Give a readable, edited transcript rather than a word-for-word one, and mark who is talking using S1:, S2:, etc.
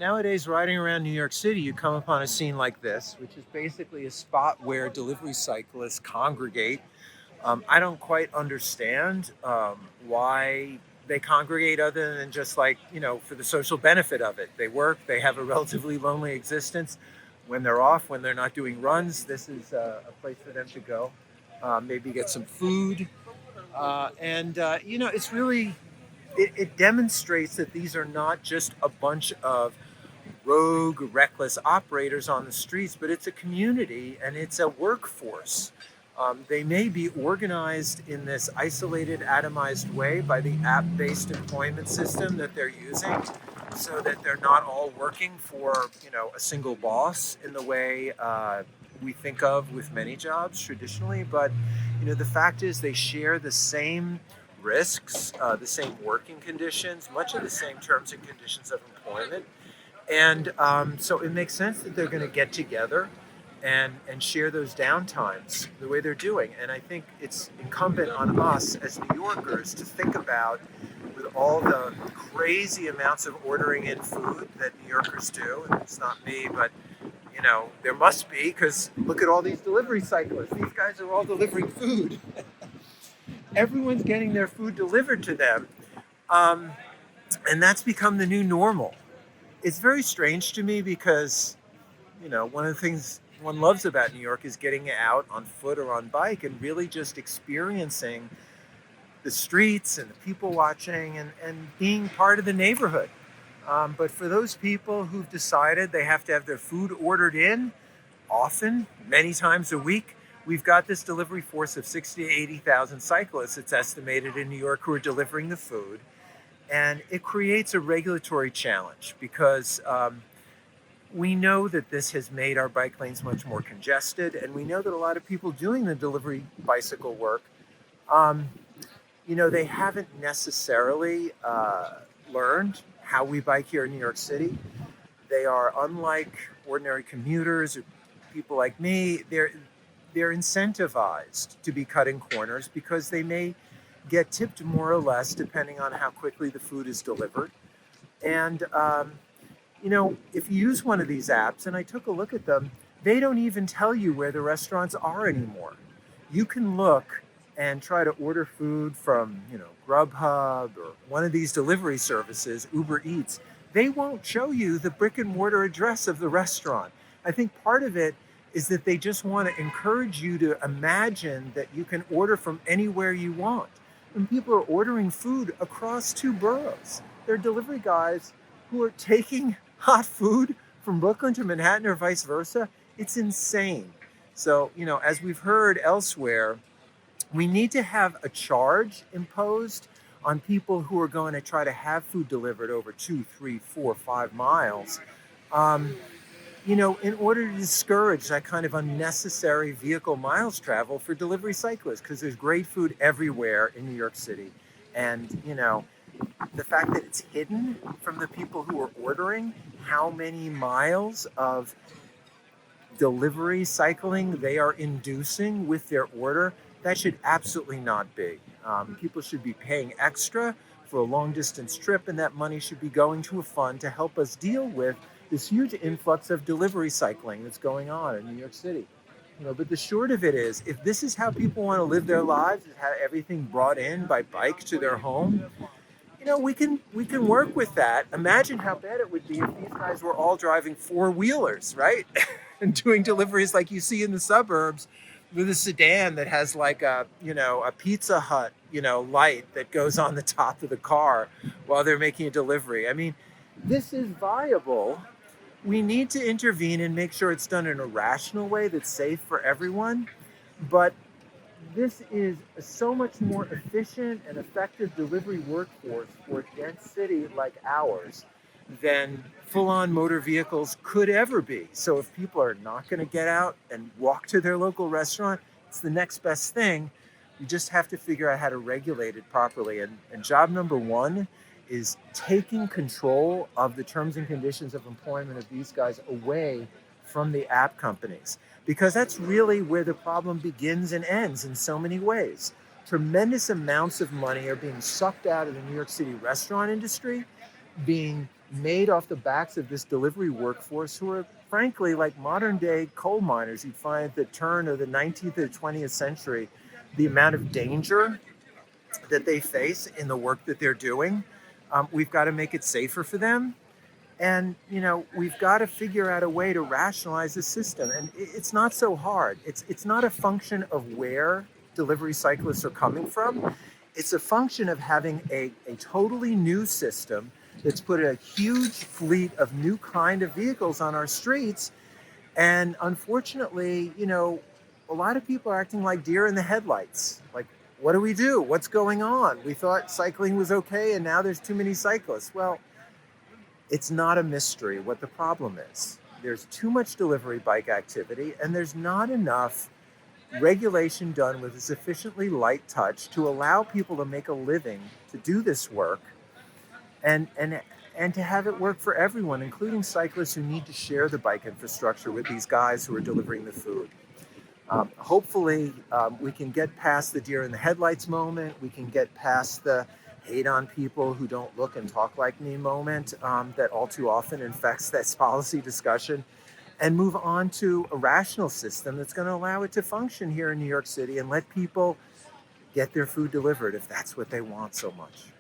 S1: Nowadays, riding around New York City, you come upon a scene like this, which is basically a spot where delivery cyclists congregate. I don't quite understand why they congregate other than just like, for the social benefit of it. They work, they have a relatively lonely existence. When they're off, when they're not doing runs, this is a place for them to go. Maybe get some food. It's really, it demonstrates that these are not just a bunch of rogue, reckless operators on the streets, but it's a community and it's a workforce. They may be organized in this isolated, atomized way by the app based employment system that they're using so that they're not all working for, a single boss in the way we think of with many jobs traditionally. But, the fact is they share the same risks, the same working conditions, much of the same terms and conditions of employment. And so it makes sense that they're going to get together and share those downtimes the way they're doing. And I think it's incumbent on us as New Yorkers to think about, with all the crazy amounts of ordering in food that New Yorkers do, and it's not me, but there must be, because look at all these delivery cyclists. These guys are all delivering food. Everyone's getting their food delivered to them. Um, and that's become the new normal. It's very strange to me because, one of the things one loves about New York is getting out on foot or on bike and really just experiencing the streets and the people watching and being part of the neighborhood. But for those people who've decided they have to have their food ordered in often, many times a week, we've got this delivery force of 60 to 80,000 cyclists, it's estimated, in New York, who are delivering the food. And it creates a regulatory challenge because we know that this has made our bike lanes much more congested. And we know that a lot of people doing the delivery bicycle work, um, they haven't necessarily learned how we bike here in New York City. They are unlike ordinary commuters or people like me. They're incentivized to be cutting corners because they may get tipped more or less depending on how quickly the food is delivered. And, if you use one of these apps, and I took a look at them, they don't even tell you where the restaurants are anymore. You can look and try to order food from, Grubhub or one of these delivery services, Uber Eats. They won't show you the brick and mortar address of the restaurant. I think part of it is that they just want to encourage you to imagine that you can order from anywhere you want. And people are ordering food across two boroughs. They're delivery guys who are taking hot food from Brooklyn to Manhattan or vice versa. It's insane. So, as we've heard elsewhere, we need to have a charge imposed on people who are going to try to have food delivered over 2, 3, 4, 5 miles. Um, in order to discourage that kind of unnecessary vehicle miles travel for delivery cyclists, because there's great food everywhere in New York City. And, the fact that it's hidden from the people who are ordering how many miles of delivery cycling they are inducing with their order, that should absolutely not be. People should be paying extra for a long distance trip, and that money should be going to a fund to help us deal with this huge influx of delivery cycling that's going on in New York City. But the short of it is, if this is how people want to live their lives, is have everything brought in by bike to their home, we can work with that. Imagine how bad it would be if these guys were all driving four-wheelers, right? And doing deliveries like you see in the suburbs with a sedan that has like a Pizza Hut, light that goes on the top of the car while they're making a delivery. I mean, this is viable. We need to intervene and make sure it's done in a rational way that's safe for everyone. But this is a so much more efficient and effective delivery workforce for a dense city like ours than full-on motor vehicles could ever be. So if people are not going to get out and walk to their local restaurant, it's the next best thing. We just have to figure out how to regulate it properly. And job number one is taking control of the terms and conditions of employment of these guys away from the app companies, because that's really where the problem begins and ends in so many ways. Tremendous amounts of money are being sucked out of the New York City restaurant industry, being made off the backs of this delivery workforce who are frankly like modern day coal miners. You'd find at the turn of the 19th to the 20th century, the amount of danger that they face in the work that they're doing. We've got to make it safer for them. And, we've got to figure out a way to rationalize the system. And it's not so hard. It's not a function of where delivery cyclists are coming from. It's a function of having a totally new system that's put a huge fleet of new kind of vehicles on our streets. And unfortunately, a lot of people are acting like deer in the headlights. Like, what do we do? What's going on? We thought cycling was okay, and now there's too many cyclists. Well, it's not a mystery what the problem is. There's too much delivery bike activity, and there's not enough regulation done with a sufficiently light touch to allow people to make a living to do this work and to have it work for everyone, including cyclists who need to share the bike infrastructure with these guys who are delivering the food. Hopefully, we can get past the deer in the headlights moment. We can get past the hate on people who don't look and talk like me moment that all too often infects this policy discussion, and move on to a rational system that's going to allow it to function here in New York City and let people get their food delivered if that's what they want so much.